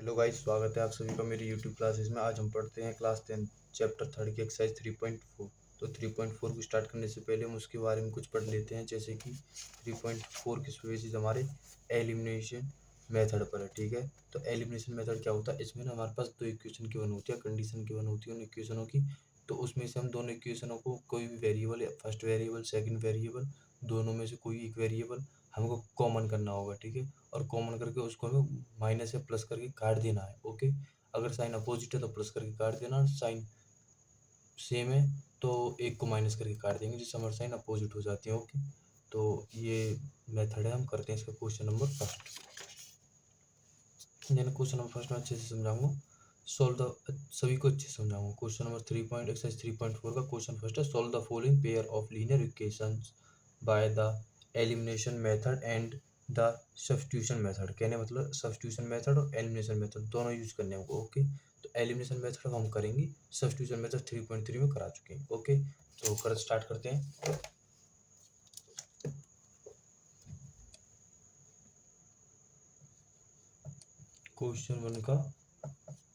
Hello guys, स्वागत है आप सभी का मेरी यूट्यूब क्लासेस में। आज हम पढ़ते हैं क्लास 10 चैप्टर 3 की एक्सरसाइज 3.4। तो 3.4 को स्टार्ट करने से पहले हम उसके बारे में कुछ पढ़ लेते हैं। जैसे कि 3.4 किस बेसिस हमारे एलिमिनेशन मेथड पर है। ठीक है, तो एलिमिनेशन मेथड क्या होता है, इसमें ना हमारे पास दो इक्वेशन गिवन होती है, कंडीशन गिवन होती है उन इक्वेशनों की। तो उसमें से हम दोनों इक्वेशनों को, कोई भी variable, first variable second variable, दोनों में से कोई एक वेरिएबल हमको कॉमन करना होगा। ठीक है, और कॉमन करके उसको हमें माइनस या प्लस करके काट देना है। ओके, अगर साइन अपोजिट है तो प्लस करके काट देना, साइन सेम है तो एक को माइनस करके काट देंगे, जिससे हमारे साइन अपोजिट हो जाती है। ओके, तो ये मेथड है, हम करते हैं इसका क्वेश्चन नंबर फर्स्ट। यानी क्वेश्चन नंबर फर्स्ट में अच्छे से समझाऊंगा, सोल्व द, सभी को अच्छे से समझाऊंगा। क्वेश्चन नंबर एक्सरसाइज 3.4 का क्वेश्चन फर्स्ट है, solve the following pair of linear equations by the elimination method and the substitution method. कहने मतलब सब्स्टिट्यूशन मेथड और एलिमिनेशन मेथड दोनों यूज करने होंगे। ओके, तो एलिमिनेशन मेथड हम करेंगे, सब्स्टिट्यूशन मेथड 3.3 में करा चुके हैं। ओके, तो कर स्टार्ट करते हैं। क्वेश्चन 1 का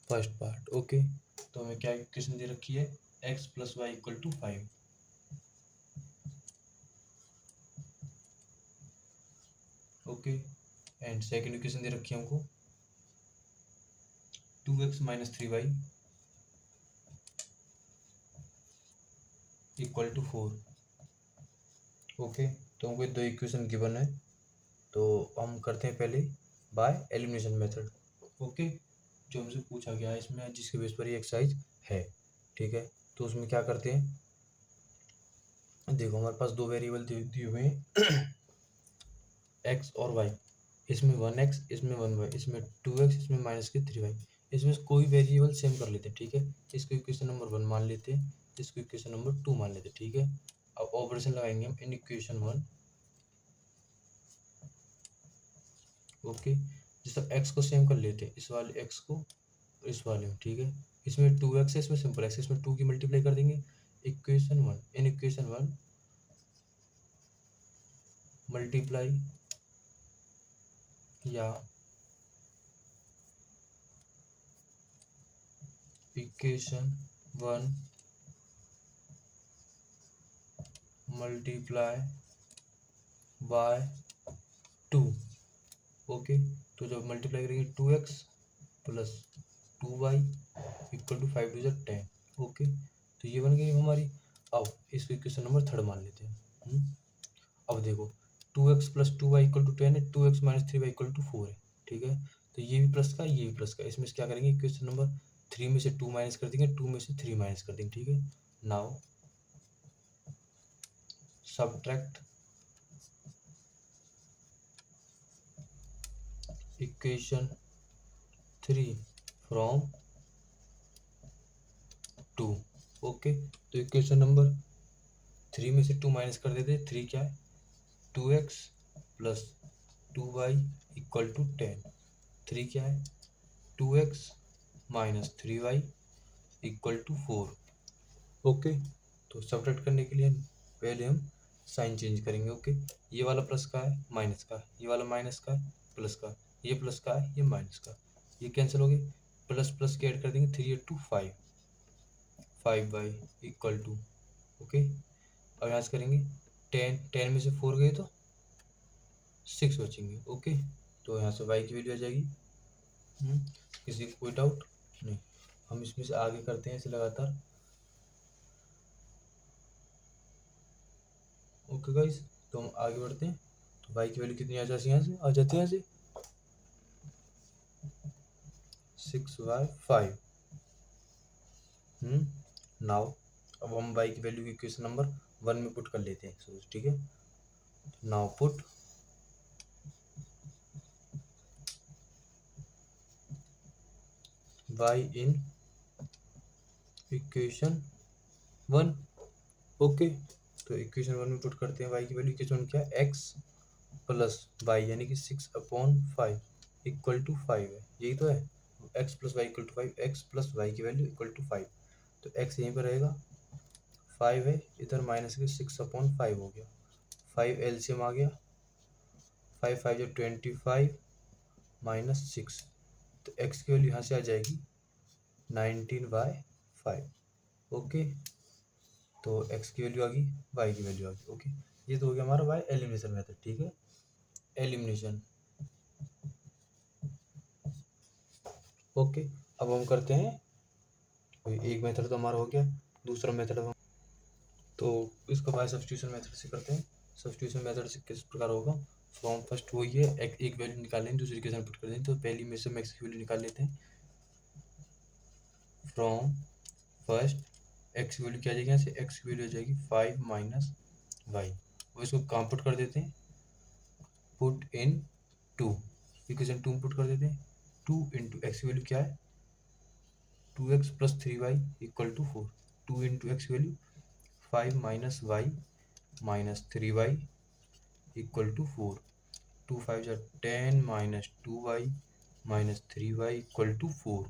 फर्स्ट पार्ट। ओके, तो हमें क्या इक्वेशन दे रखी है, x + y = 5। Okay, and second equation दे रखी है हमको 2x - 3y = 4। ओके, तो हमको दो इक्वेशन गिवन है, तो हम करते हैं पहले बाय एलिमिनेशन मेथड। ओके, जो हमसे पूछा गया है इसमें, जिसके बेस पर ये एक्सरसाइज है। ठीक है, तो उसमें क्या करते हैं, देखो हमारे पास दो वेरिएबल दिए हुए हैं x और y। इसमें 1x, इसमें 1y, इसमें 2x, इसमें -3y। इसमें से कोई वेरिएबल सेम कर लेते हैं। ठीक है, इसको इक्वेशन नंबर 1 मान लेते हैं, इसको इक्वेशन नंबर 2 मान लेते हैं। ठीक है, अब ऑपरेशन लगाएंगे हम इन इक्वेशन 1। ओके, जैसे x को सेम कर लेते हैं, इस वाले x को इस वाले में। ठीक है, इसमें 2x है, इसमें सिंपल x, इसमें 2 की मल्टीप्लाई कर देंगे। इक्वेशन 1 इन इक्वेशन 1 मल्टीप्लाई या इक्वेशन 1 मल्टीप्लाई बाय 2। ओके, तो जब मल्टीप्लाई करेंगे 2x + 2y = 5 × 10। ओके, तो ये बन गई हमारी। अब इसको इक्वेशन नंबर 3 मान लेते हैं। अब देखो 2x + 2y = 10 है, 2x - 3y = 4 है। ठीक है, तो ये भी प्लस का, ये भी प्लस का। इसमें से क्या करेंगे, इक्वेशन नंबर 3 में से 2 माइनस कर देंगे, 2 में से 3 माइनस कर देंगे। ठीक है, now subtract equation 3 from 2। Okay, तो इक्वेशन नंबर 3 में से 2 माइनस कर देते हैं। 3 क्या है, 2x + 2y = 10। 3 क्या है, 2x - 3y = 4। ओके, तो सब्ट्रैक्ट करने के लिए पहले हम साइन चेंज करेंगे। ओके, ये वाला प्लस का है, माइनस का, ये वाला माइनस का है, प्लस का, ये प्लस का है, ये माइनस का, ये कैंसिल हो गए। प्लस प्लस के ऐड कर देंगे, 3 × 2 5, 5y = ओके। अब यहाँ से करेंगे 10 में से 4 गए तो 6 बचेंगे। ओके, तो यहाँ से y की वैल्यू आ जाएगी। किसी को कोई डाउट नहीं, हम इसमें से आगे करते हैं इसे लगातार। ओके गाइस, तो हम आगे बढ़ते हैं। तो y की वैल्यू कितनी आ जाती है, यहाँ से आ जाती है, यहाँ से 6y5। नाउ अब हम y की वैल्यू की इक्वेशन नंबर 1 में पुट कर लेते हैं। ठीक है, now put y in equation 1। Okay, तो इक्वेशन 1 में पुट करते हैं y की वैल्यू। इक्वेशन क्या है, x + y यानी कि 6/5 = 5 है, यही तो है। x + y = 5, x + y की वैल्यू = 5, तो x यहीं पर रहेगा, 5 है, इधर माइनस के 6/5 हो गया। 5 एलसीएम आ गया, 5 × 5 = 25 - 6 तो एक्स की वैल्यू यहाँ से आ जाएगी 19/5। ओके, तो एक्स की वैल्यू आ गई, वाई की वैल्यू आ गई। ओके, ये तो हो गया हमारा बाय एलिमिनेशन मेथड। ठीक है, एलिमिनेशन। ओके, अब हम करते हैं, एक मेथड तो हमारा हो गया, दूसरा मेथड हम तो इसको बाय सब्स्टिट्यूशन मेथड से करते हैं। सब्स्टिट्यूशन मेथड से किस प्रकार होगा, फ्रॉम फर्स्ट वही है, एक वैल्यू निकाल लेंगे, दूसरी इक्वेशन पुट कर देंगे। तो पहली में से हम एक्स की वैल्यू निकाल लेते हैं। फ्रॉम फर्स्ट एक्स की वैल्यू क्या आ जाएगी, यहाँ से एक्स की वैल्यू आ जाएगी 5 माइनस वाई। और इसको कहाँ पुट कर देते हैं, put into, equation 2 put कर देते हैं। 2 इंटू एक्स की वैल्यू क्या है, 2x plus 3y equal to 4। 2 into x की value 5 minus y minus 3y equal to 4। 2 5 जा 10 minus 2y minus 3y equal to 4।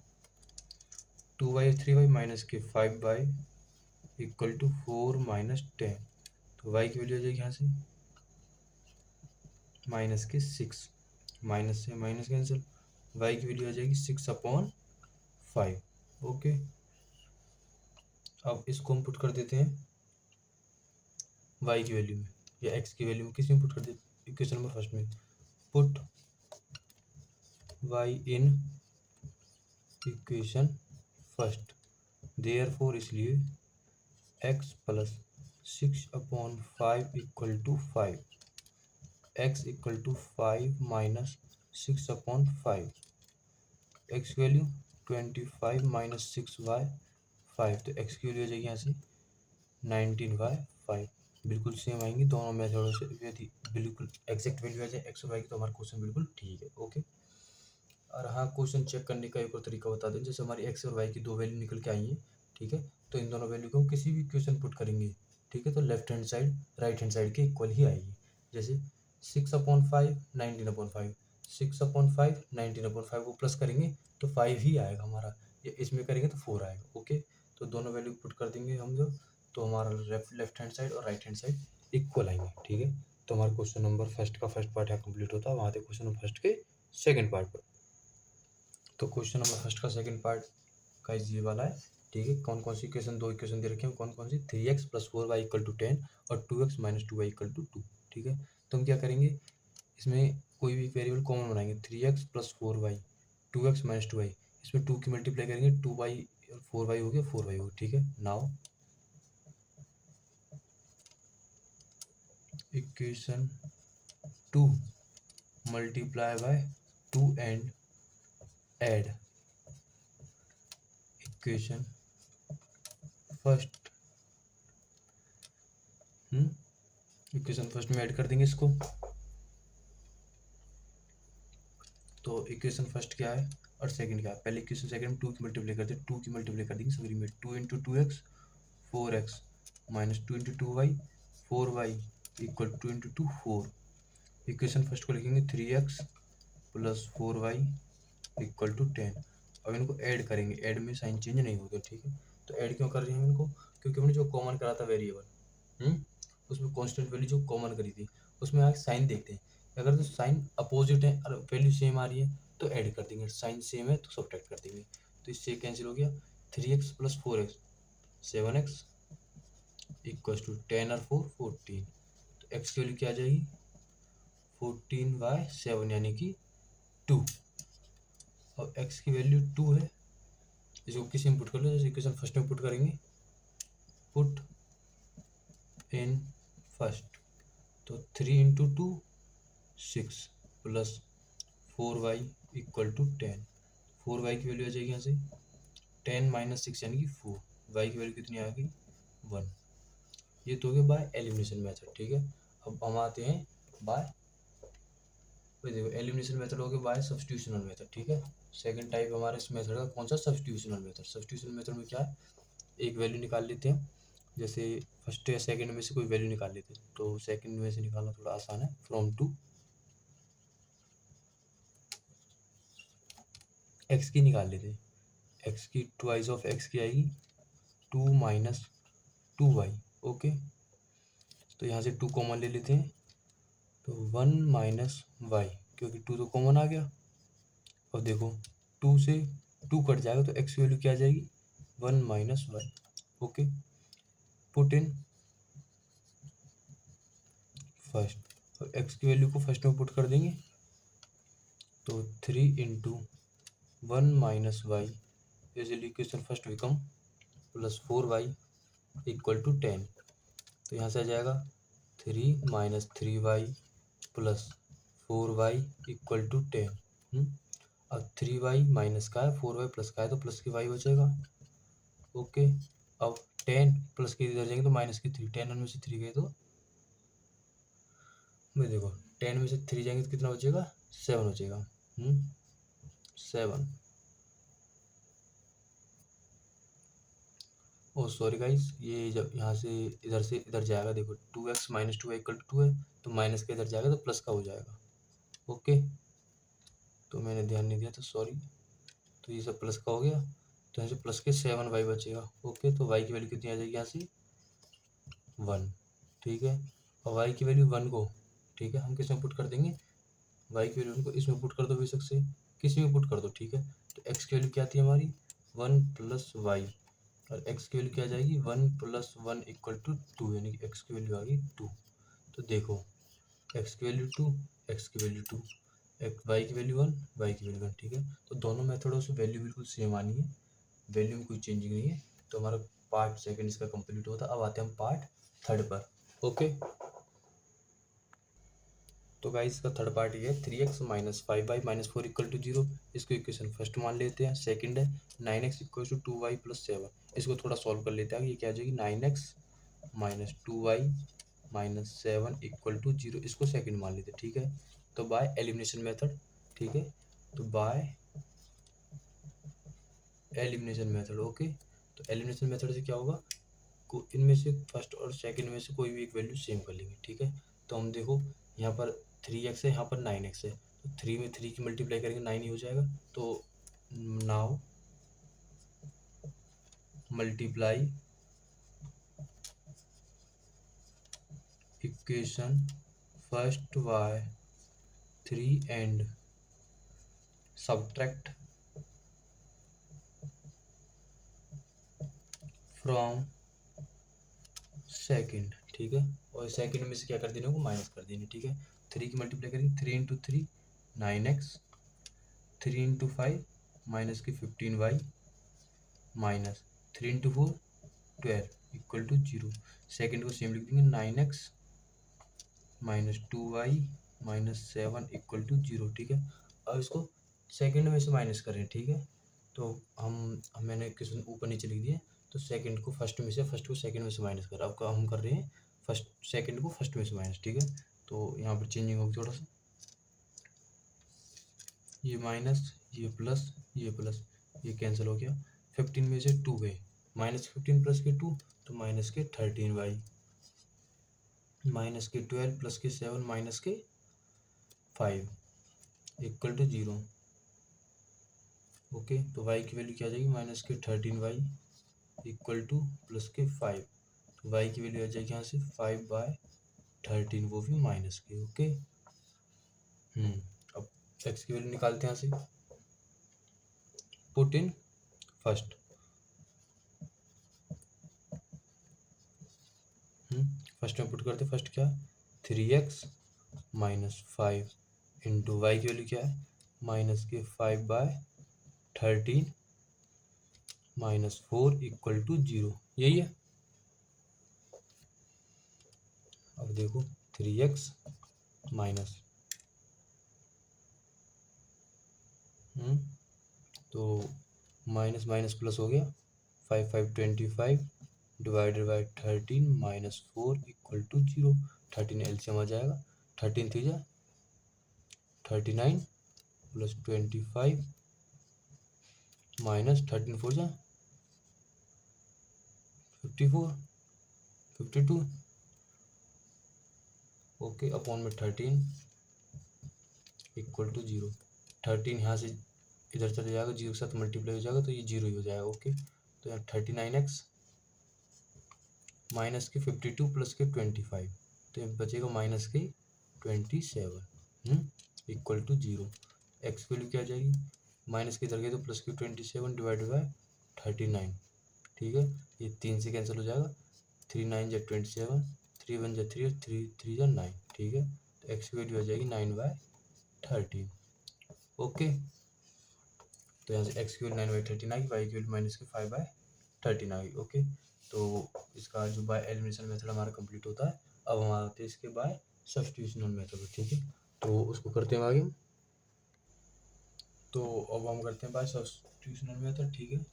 2y 3y minus के 5y equal to 4 minus 10। तो y की value आ जाएगी यहाँ से माइनस के 6, माइनस से माइनस कैंसिल, y की वैल्यू आ जाएगी 6/5। ओके, अब इसको हम पुट कर देते हैं y की वैल्यू में या x की वैल्यू में, किसी में पुट कर देते, इक्वेशन नंबर फर्स्ट में put y in equation first. Therefore इसलिए x plus 6/5 equal to 5, x equal to 5 minus 6/5, x की वैल्यू 25 माइनस 6/5, तो x की वैल्यू आ जाएगी यहाँ से 19/5। बिल्कुल सेम आएंगी दोनों मेथडों से, यदि बिल्कुल एग्जैक्ट वैल्यू आ जाए एक्स और वाई की तो हमारा क्वेश्चन बिल्कुल ठीक है। ओके, और हाँ, क्वेश्चन चेक करने का एक और तरीका बता दें, जैसे हमारी एक्स और वाई की दो वैल्यू निकल के आई है, ठीक है, तो इन दोनों वैल्यू को हम किसी भी क्वेश्चन पुट करेंगे, ठीक है, तो left hand side right hand side के इक्वल ही आएगी। जैसे 6/5 19/5, 6/5 19/5 को प्लस करेंगे तो 5 ही आएगा हमारा, या इसमें करेंगे तो 4 आएगा। ओके, तो दोनों वैल्यू पुट कर देंगे हम जब, तो हमारा लेफ्ट हैंड साइड और राइट हैंड साइड इक्वल आएंगे। ठीक है, तो हमारा क्वेश्चन नंबर फर्स्ट का फर्स्ट पार्ट यहाँ कंप्लीट होता है, वहाँ थे क्वेश्चन नंबर फर्स्ट के सेकंड पार्ट पर। तो क्वेश्चन नंबर फर्स्ट का सेकंड पार्ट का ये वाला है। ठीक है, कौन कौन सी इक्वेशन, दो इक्वेशन दे रखे हैं, कौन कौन सी, 3x plus 4y equal to 10 और 2x minus 2y equal to 2। ठीक है, तो हम क्या करेंगे, इसमें कोई भी वेरिएबल कॉमन बनाएंगे, 3x plus 4y 2x minus 2y, इसमें 2 की मल्टीप्लाई करेंगे, 2y 4y हो गया, 4y हो गया। ठीक है, now equation 2 multiply by 2 and add equation first. Equation first में ऐड कर देंगे इसको। तो इक्वेशन फर्स्ट क्या है और सेकंड क्या है, पहले इक्वेशन सेकंड में 2 की मल्टीप्लाई करते हैं, 2 की मल्टीप्लाई कर देंगे सभी में, 2 into 2x 4x minus 2 into 2y 4y equal 2 into 2 4। Equation first को लिखेंगे 3x plus 4y equal to 10। अब इनको ऐड करेंगे, ऐड में साइन चेंज नहीं होगा। ठीक है, तो ऐड क्यों कर रहे हैं इनको, क्योंकि हमने जो कॉमन करा था वेरिएबल, उसमें कांस्टेंट वैल्यू जो कॉमन करी थी, उसमें आगे साइन देखते हैं, अगर तो साइन अपोजिट है और वैल्यू सेम आ रही है तो ऐड कर देंगे, साइन सेम है तो सब्ट्रैक्ट कर देंगे। तो इससे कैंसिल हो गया, 3x plus 4x 7x equal to 10 और 4 14। तो x की वैल्यू क्या आ जाएगी 14/7 यानी कि 2। और x की वैल्यू 2 है, इसको किसी में पुट कर लो, जैसे इक्वेशन फर्स्ट में पुट करेंगे, पुट इन फर्स्ट, तो 3 into 2 6 plus 4y equal to 10। 4y की वैल्यू आ जाएगी यहाँ से 10 माइनस 6 यानी कि 4, y की वैल्यू कितनी आ गई 1। ये तो हो गया बाय एलिमिनेशन मेथड। ठीक है, अब हम आते हैं बाय, देखो एलिमिनेशन मेथड हो गया बाय सब्स्टिट्यूशनल मेथड। ठीक है, सेकंड टाइप हमारे इस मेथड का कौन सा, सब्स्टिट्यूशनल मेथड। सब्स्टिट्यूशनल मेथड में क्या है, एक वैल्यू निकाल लेते हैं, जैसे फर्स्ट या सेकंड में से कोई वैल्यू निकाल लेते हैं, तो सेकंड में से निकालना थोड़ा आसान है, फ्रॉम टू एक्स की निकाल लेते हैं, एक्स की ट्वाइस ऑफ एक्स की आएगी 2 माइनस 2y। ओके, तो यहाँ से 2 कॉमन ले लेते हैं, तो 1 माइनस वाई, क्योंकि 2 तो कॉमन आ गया। और देखो टू से टू कट जाएगा तो एक्स की वैल्यू क्या आ जाएगी 1 minus y. Okay, put in first, और एक्स की वैल्यू को फर्स्ट में पुट कर देंगे तो 3 into 1 minus y is equation first become plus 4y equal to 10। तो यहाँ से आ जाएगा 3 minus 3y plus 4y equal to 10। अब 3y माइनस का है, 4y प्लस का है तो प्लस की y बचेगा। ओके, अब 10 प्लस के इधर जाएंगे तो माइनस की 3, 10 में से 3 गए तो मैं देखो 10 में से 3 जाएंगे तो कितना बचेगा 7 बचेगा। 7। ओ सॉरी गाइस, ये जब यहाँ से इधर जाएगा देखो 2x minus 2y equal to 2 है, तो माइनस के इधर जाएगा तो प्लस का हो जाएगा। ओके, तो मैंने ध्यान नहीं दिया तो सॉरी। तो ये सब प्लस का हो गया, तो यहाँ से प्लस के 7y बचेगा। ओके, तो y की वैल्यू कितनी आ जाएगी यहाँ से 1। ठीक है, और y की वैल्यू 1 को, ठीक है, हम किस में पुट कर देंगे, y की वैल्यू को इसमें पुट कर दो बेशक से, किसी में पुट कर दो। ठीक है, तो x की वैल्यू क्या आती है हमारी 1 प्लस वाई, और x की वैल्यू क्या आ जाएगी 1 प्लस 1 इक्वल टू 2, यानी कि x की वैल्यू आ गई 2। तो देखो x की वैल्यू 2, x की वैल्यू 2, y की वैल्यू 1, y की वैल्यू 1। ठीक है, तो दोनों मेथडों से वैल्यू बिल्कुल सेम आनी है, वैल्यू में कोई चेंजिंग नहीं है। तो हमारा पार्ट सेकंड इसका कंप्लीट होता है। अब आते हैं हम पार्ट थर्ड पर। ओके, तो गाइस इसका थर्ड पार्ट ये है 3x minus 5y minus 4 equal to 0। इसको इक्वेशन फर्स्ट मान लेते हैं। सेकंड है 9x equal to 2y plus 7। इसको थोड़ा सॉल्व कर लेते हैं। ये क्या आ जाएगी 9x minus 2y minus 7 equal to 0। इसको सेकंड मान लेते हैं। ठीक है, तो बाय एलिमिनेशन मेथड। ठीक है, तो बाय एलिमिनेशन मेथड। ओके, तो एलिमिनेशन मेथड से क्या होगा, इनमें से फर्स्ट और सेकंड में से कोई भी एक वैल्यू सेम कर लेंगे। ठीक है, तो हम देखो यहाँ पर 3x है, यहाँ पर 9x है, तो 3 में 3 की मल्टीप्लाई करेंगे 9 ही हो जाएगा। तो now multiply equation first by 3 and subtract from second. ठीक है, और सेकंड में से क्या कर देने को माइनस कर देने। ठीक है, 3 की मल्टीप्लाई करेंगे 3 इंटू 3 9x, 3 इंटू 5 माइनस की 15y minus 3 into 4 12 equal to 0। Second को सेम लिख देंगे 9x minus 2y minus 7 equal to 0। ठीक है, अब इसको सेकेंड में से माइनस करें। ठीक है, तो मैंने क्वेश्चन ऊपर नीचे लिख दिए। तो सेकेंड को फर्स्ट में से, फर्स्ट को सेकेंड में से माइनस कर, अब हम कर रहे हैं फर्स्ट सेकेंड को फर्स्ट में से माइनस। ठीक है, तो यहाँ पर चेंजिंग होगी थोड़ा सा, ये माइनस ये प्लस ये कैंसिल हो गया। 15 में से 2 गए, माइनस 15 प्लस के 2 तो माइनस के 13y माइनस के 12 प्लस के 7 माइनस के 5 इक्वल टू 0। ओके, तो y की वैल्यू क्या आ जाएगी माइनस के 13y इक्वल टू प्लस के 5। तो y की वैल्यू आ जाएगी यहाँ से 5/13, वो भी माइनस के। ओके, अब x की वैल्यू निकालते हैं यहाँ से, पुट इन फर्स्ट। फर्स्ट में पुट करते, फर्स्ट क्या 3x माइनस 5 इंटू वाई की वैल्यू क्या है माइनस के 5/13 माइनस 4 इक्वल टू 0, यही है। अब देखो 3x माइनस तो माइनस माइनस प्लस हो गया 5/5 divided by 13 minus 4 equal to 0। 13 LCM आ जाएगा, 13 3 जा 39 प्लस 25 माइनस 13 4 जा 54 52। ओके, अपॉन में 13 इक्वल टू 0। 13 यहाँ से इधर चले जाएगा, 0 के साथ मल्टीप्लाई हो जाएगा तो ये 0 ही हो जाएगा। ओके, तो यहाँ 39x माइनस के 52 प्लस के 25, तो यहाँ बचेगा माइनस के 27 इक्वल टू 0। एक्स वैल्यू क्या आ जाएगी माइनस की इधर गई तो प्लस की 27 डिवाइडेड बाय 39, ठीक है। ये 3 से कैंसिल हो जाएगा, 3 9 जा 27, 3 1 जा 3 और 3 3 जा 9, ठीक है। तो एक्स की वैल्यू आ जाएगी 9/13। ओके, तो यहाँ से एक्स की वैल्यू 9/13 आई, वाई की वैल्यू माइनस की 5/13 आ गई। ओके, तो इसका जो बाय एलिमिनेशन मेथड हमारा कंप्लीट होता है। अब हम आते हैं इसके बाय सब्स्टिट्यूशनल मेथड, ठीक है। तो उसको करते हैं आगे। तो अब हम करते हैं बाय सब्स्टिट्यूशनल मेथड, ठीक है,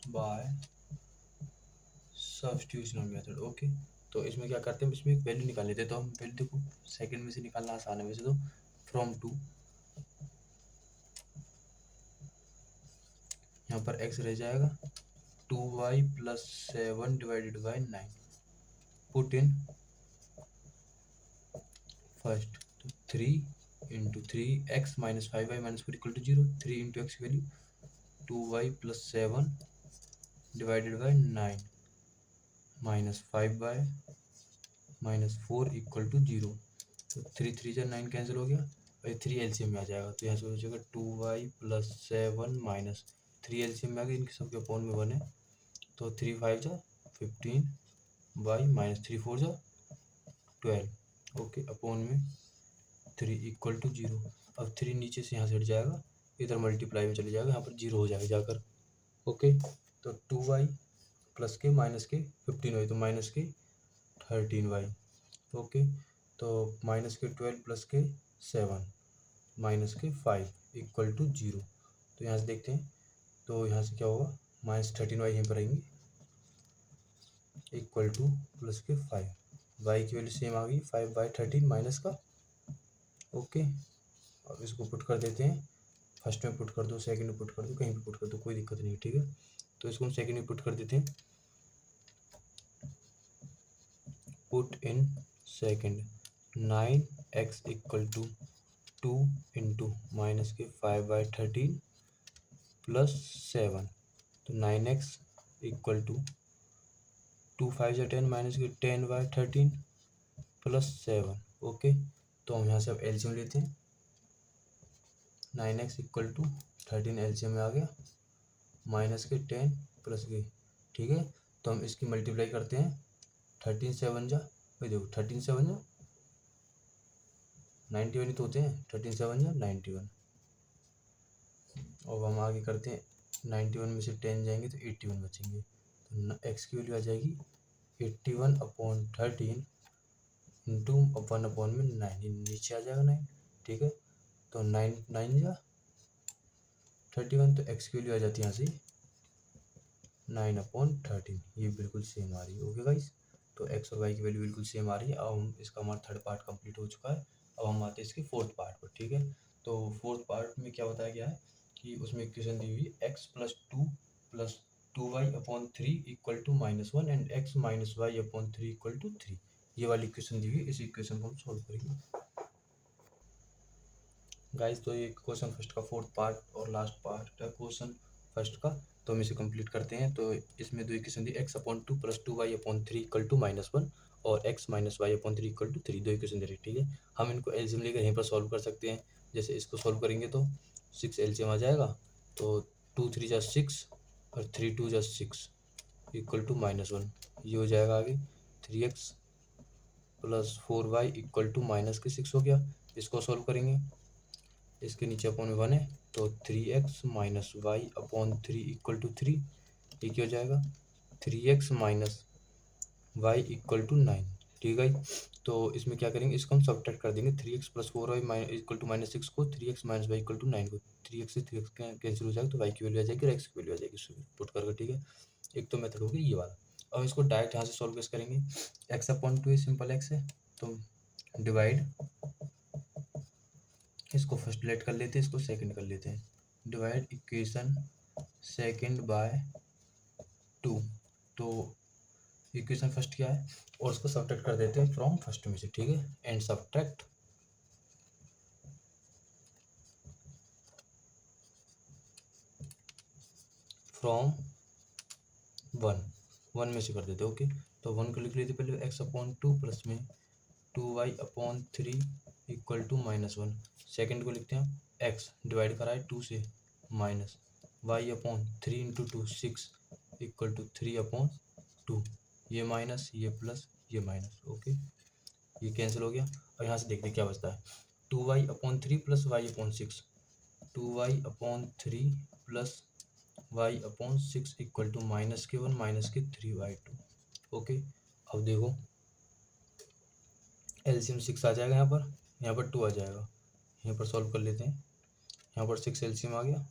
बाय सब्स्टिट्यूशनल मेथड। ओके, तो इसमें क्या करते हैं, इसमें एक वैल्यू निकाल लेते हैं। तो हम वैल्यू देखो सेकंड में से निकालना आसान है वैसे तो। फ्रॉम टू, यहाँ पर x रह जाएगा 2y + 7 divided by 9, put in first, तो 3 into 3x minus 5y minus 4 equal to 0, 3 into x की value 2y + 7 divided by 9 minus 5y minus 4 equal to 0। तो 3 3 जा 9 कैंसिल हो गया और 3 एलसीएम में आ जाएगा। तो यहाँ से हो जाएगा 2y + 7 माइनस 3 एलसीएम में आ गया, इनके सबके अपॉन में 1 है। तो 3 5 जा 15y माइनस 3 4 जा 12, ओके, अपॉन में 3 इक्वल टू 0। अब 3 नीचे से यहाँ से हट जाएगा, इधर मल्टीप्लाई में चले जाएगा, यहाँ पर 0 हो जाएगा जाकर। ओके, तो 2y प्लस के माइनस के 15y, तो माइनस के 13y। ओके, तो माइनस के 12 प्लस के 7 माइनस के 5 इक्वल टू 0। तो यहाँ से देखते हैं, तो यहाँ से क्या होगा, माइनस 13y यहीं पर आएंगे इक्वल टू प्लस के 5, वाई की वैल्यू सेम आ गई 5/13 माइनस का। ओके, अब इसको पुट कर देते हैं, फर्स्ट में पुट कर दो, सेकंड में पुट कर दो, कहीं भी पुट कर दो, कोई दिक्कत नहीं, ठीक है। तो इसको हम सेकंड में पुट कर देते हैं, put in second 9x equal to 2 into minus के 5/13 प्लस 7, तो 9x इक्वल टू 2 5 जा 10 माइनस के 10/13 प्लस 7। ओके, तो हम यहाँ से अब एलसीएम लेते हैं, 9x इक्वल टू 13 एलसीएम में आ गया, माइनस के 10 प्लस के, ठीक है। तो हम इसकी मल्टीप्लाई करते हैं, 13 7 जा, वही देखो 13 7 जा 91 ही तो होते हैं, 13 7 जा 91। और हम आगे करते हैं, 91 में से 10 जाएंगे तो 81 बचेंगे। तो एक्स की वैल्यू आ जाएगी 81/13 इंटू 1/9, नीचे आ जाएगा 9, ठीक है। तो 9 9 जा 31, तो एक्स की वैल्यू आ जाती है यहाँ से 9/13, ये बिल्कुल सेम आ रही है। ओके गाइस, तो एक्स और वाई की वैल्यू बिल्कुल सेम आ रही है। अब हम इसका हमारा थर्ड पार्ट कंप्लीट हो चुका है। अब हम आते हैं इसके फोर्थ पार्ट पर, ठीक है। तो फोर्थ पार्ट में क्या बताया गया है कि उसमें इक्वेशन दी हुई है x + 2y/3 equal to -1 and x - y/3 equal to 3, ये वाली इक्वेशन दी हुई है। इस इक्वेशन को हम सॉल्व करेंगे गाइस। तो ये क्वेश्चन फर्स्ट का फोर्थ पार्ट और लास्ट पार्ट है क्वेश्चन फर्स्ट का, तो हम इसे कंप्लीट करते हैं। तो इसमें दो equation the, x/2 + 2y/3 equal to -1 और x - y/3 इक्वल टू 3, दो इक्वेशन दे रही है, ठीक है। हम इनको एलसीएम लेकर यहीं पर सॉल्व कर सकते हैं। जैसे इसको सॉल्व करेंगे तो 6 एलसीएम आ जाएगा, तो 2 3 जा 6 और 3 2 जा 6 इक्वल टू -1, ये हो जाएगा आगे 3x + 4y इक्वल टू -6 हो गया। इसको सॉल्व करेंगे, इसके नीचे अपॉन में 1 है, तो 3x - y/3 इक्वल टू 3, ये क्या हो जाएगा 3x - y इक्वल टू 9, ठीक है। तो इसमें क्या करेंगे, इसको हम सब्ट्रैक्ट कर देंगे, 3x + 4y इक्वल टू -6 को, 3x - y इक्वल टू 9 को, 3x से 3x कैंसिल हो जाएगा, तो y की वैल्यू आ जाएगी और x की वैल्यू आ जाएगी पुट करके, ठीक है। एक तो मेथड होगी ये वाला। अब इसको डायरेक्ट यहाँ से सॉल्व कैसे करेंगे, x/2 सिंपल x है, तो डिवाइड, इसको फर्स्ट लेट कर लेते हैं, इसको सेकंड कर लेते हैं, डिवाइड इक्वेशन सेकंड बाय 2। तो इक्वेशन फर्स्ट क्या है और उसको सब्ट्रैक्ट कर देते हैं फ्रॉम फर्स्ट में से, ठीक है। एंड सब्ट्रैक्ट फ्रॉम 1 में से कर देते हैं। ओके, तो 1 को लिख लेते पहले, x/2 प्लस में 2y/3 इक्वल टू -1। सेकंड को लिखते हैं एक्स डिवाइड करा है 2 से minus y upon 3 into 2 6 equal to 3/2, ये माइनस ये प्लस ये माइनस। ओके, ये कैंसिल हो गया और यहाँ से देखते क्या बचता है। 2y/3 plus y/6, 2y/3 plus y/6 equal to -1 -3y2। Okay, अब देखो एलसीएम 6 आ जाएगा, यहाँ पर 2 आ जाएगा, यहाँ पर सॉल्व कर लेते हैं। यहाँ पर 6 एलसीएम आ गया,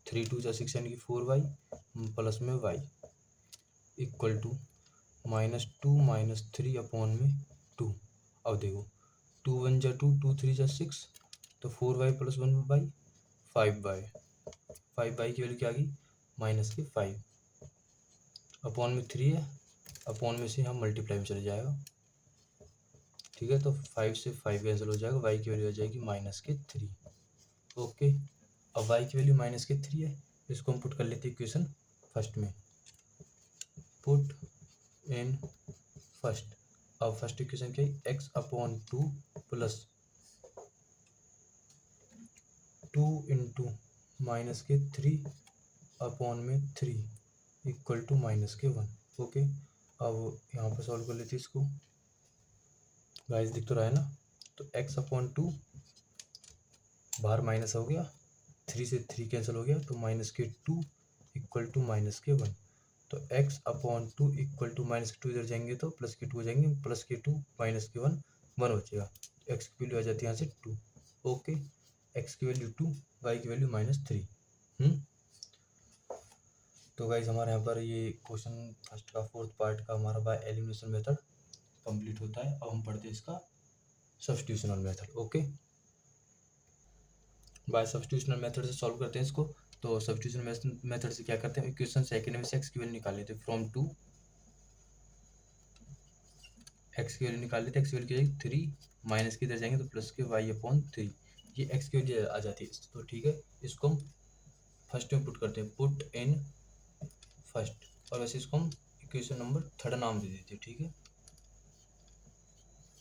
3 2 जा 6 यानी कि 4y प्लस में y इक्वल टू -2 -3/2। अब देखो 2 1 जा 2, 2 3 जा 6, तो 4y plus 1y 5y, 5y की वैल्यू क्या आ गई -5 अपॉन में 3 है, अपॉन में से यहाँ मल्टीप्लाई में चले जाएगा। ठीक है, तो 5 से 5 कैंसिल हो जाएगा, y की वैल्यू आ जाएगी -3। ओके, अब y की वैल्यू -3 है, इसको हम पुट कर लेते हैं इक्वेशन फर्स्ट में। पुट इन फर्स्ट, अब फर्स्ट इक्वेशन क्या है, x/2 प्लस 2 इंटू -3 अपॉन में 3 इक्वल टू -1। ओके, अब यहाँ पर सॉल्व कर लेते हैं इसको। गाइस दिख तो रहा है ना, तो x/2 बाहर माइनस हो गया, 3 से 3 कैंसिल हो गया, तो -2 इक्वल टू -1। तो x/2 इक्वल टू -2 इधर जाएंगे तो +2 हो जाएंगे, +2 -1 1 बचेगा, x की वैल्यू आ जाती है यहाँ से 2। ओके, x की वैल्यू 2, y की वैल्यू -3। तो गाइस हमारे यहाँ पर ये क्वेश्चन फर्स्ट का 4th पार्ट का हमारा बाय एलिमिनेशन मेथड कंप्लीट होता है। अब हम पढ़ते हैं इसका सब्स्टिट्यूशनल मेथड। ओके, बाय सब्स्टिट्यूशनल मेथड से सॉल्व करते हैं इसको। तो सब्स्टिट्यूशन मेथड से क्या करते हैं, इक्वेशन सेकंड में से x की वैल्यू निकाल लेते हैं, फ्रॉम 2 x की वैल्यू निकाल लेते हैं, x की वैल्यू क्या है 3, माइनस की इधर जाएंगे तो प्लस के y/3, ये x की वैल्यू आ जाती है। तो ठीक है, इसको हम फर्स्ट में पुट करते हैं, पुट इन फर्स्ट, और वैसे इसको हम इक्वेशन नंबर 3 नाम दे देते हैं। ठीक है,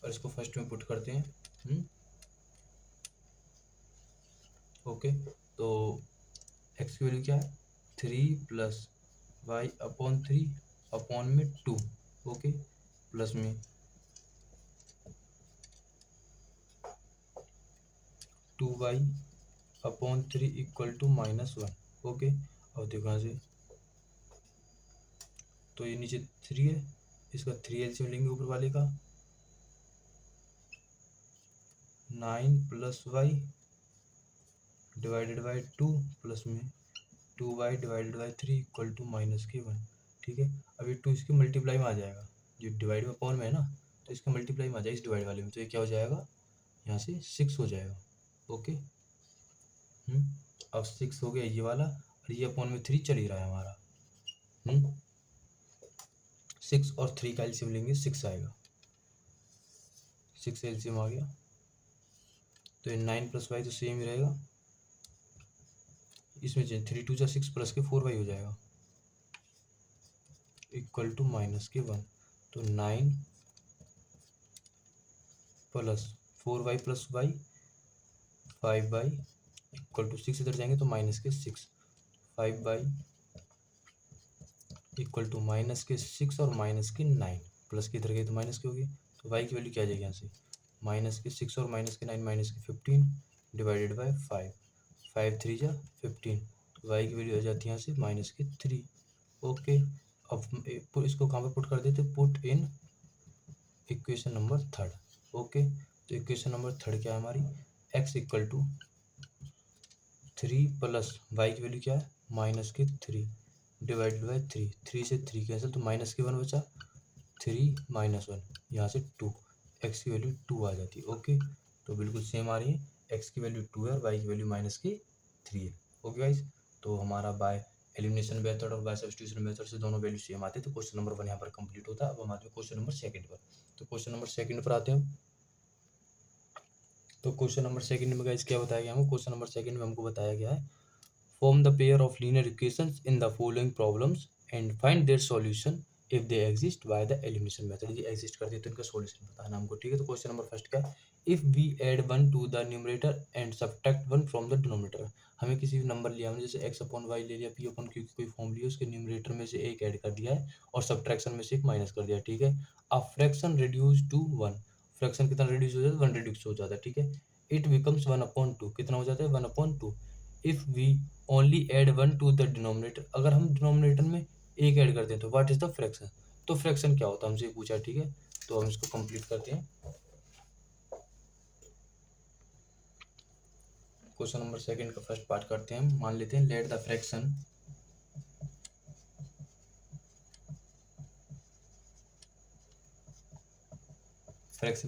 और इसको फर्स्ट में पुट करते हैं। ओके, तो x की वैल्यू क्या है 3 प्लस y/3 अपॉन में 2। ओके, प्लस में 2y/3 इक्वल टू -1। ओके, अब देखो यहाँ से, तो ये नीचे 3 है, इसका 3 एलसीएम लेंगे ऊपर वाले का, 9 + y डिवाइडेड बाई 2 प्लस में 2y divided by 3 equal to -1। ठीक है, अब ये 2 इसके मल्टीप्लाई में आ जाएगा, जो डिवाइड में अपॉन में है ना, तो इसके मल्टीप्लाई में आ जाएगा इस डिवाइड वाले में, तो ये क्या हो जाएगा यहाँ से 6 हो जाएगा। ओके, अब 6 हो गया ये वाला, और ये अपॉन में 3 चल ही रहा है हमारा। 6 और 3 का एलसीएम लेंगे, 6 आएगा, 6 एलसीएम आ गया, तो ये 9 + y तो सेम ही रहेगा, इसमें 3 2 जा 6 प्लस के 4y हो जाएगा इक्वल टू -1। तो 9 plus 4y plus y 5y equal to 6, इधर जाएंगे तो -6, 5y इक्वल टू -6 और -9, प्लस की इधर गई तो माइनस की होगी, तो y की वैल्यू क्या आ जाएगी यहाँ से -6 और -9 -15 डिवाइडेड बाई 5, 5 3 जा 15, तो y की वैल्यू आ जाती है यहाँ से -3। ओके, अब इसको कहाँ पर पुट कर देते, put in equation number 3। Okay, तो इक्वेशन नंबर 3 क्या है हमारी, x equal to 3 plus y की वैल्यू क्या है -3 डिवाइडेड बाई 3, 3 से 3 कैंसिल, तो -1 बचा, 3 -1 यहाँ से 2, x की वैल्यू 2 आ जाती है। ओके, तो बिल्कुल सेम आ रही है, x की वैल्यू 2 है और y की वैल्यू -3 है। ओके गाइज, तो हमारा बाय एलिमिनेशन मेथड और बाय सब्स्टिट्यूशन मेथड से दोनों वैल्यू सेम आते हैं, तो क्वेश्चन नंबर 1 यहाँ पर कंप्लीट होता है। अब हम आते हैं क्वेश्चन नंबर 2 पर। तो क्वेश्चन नंबर 2 पर आते हैं। तो क्वेश्चन नंबर 2 में गाइज क्या बताया गया हमको, क्वेश्चन नंबर 2 में हमको बताया गया है, form the pair of linear equations in the following problems and find their solution if they exist by the elimination method, ये एग्जिस्ट करती है तो इनका सॉल्यूशन बताना हमको, ठीक है। तो क्वेश्चन नंबर फर्स्ट क्या है, if we add 1 to the numerator and subtract 1 from the denominator, हमें किसी भी नंबर लिया, हमने जैसे x अपॉन वाई ले लिया, p अपॉन q की कोई फॉर्म ली, उसके न्यूमरेटर में से एक ऐड कर दिया है और सब्ट्रैक्शन में से एक माइनस कर दिया, ठीक है। A fraction reduce to 1, fraction कितना रिड्यूस हो जाता है, 1 रिड्यूस हो जाता है, ठीक है। इट बिकम्स 1/2, कितना हो जाता है, 1/2। If we only add 1 to the denominator, अगर हम डिनोमिनेटर में एक ऐड करते हैं तो व्हाट इज द फ्रैक्शन, तो फ्रैक्शन क्या होता है हमसे पूछा, ठीक है। तो हम इसको कंप्लीट करते हैं। क्वेश्चन नंबर सेकंड का फर्स्ट पार्ट करते हैं हम, मान लेते हैं लेट द फ्रैक्शन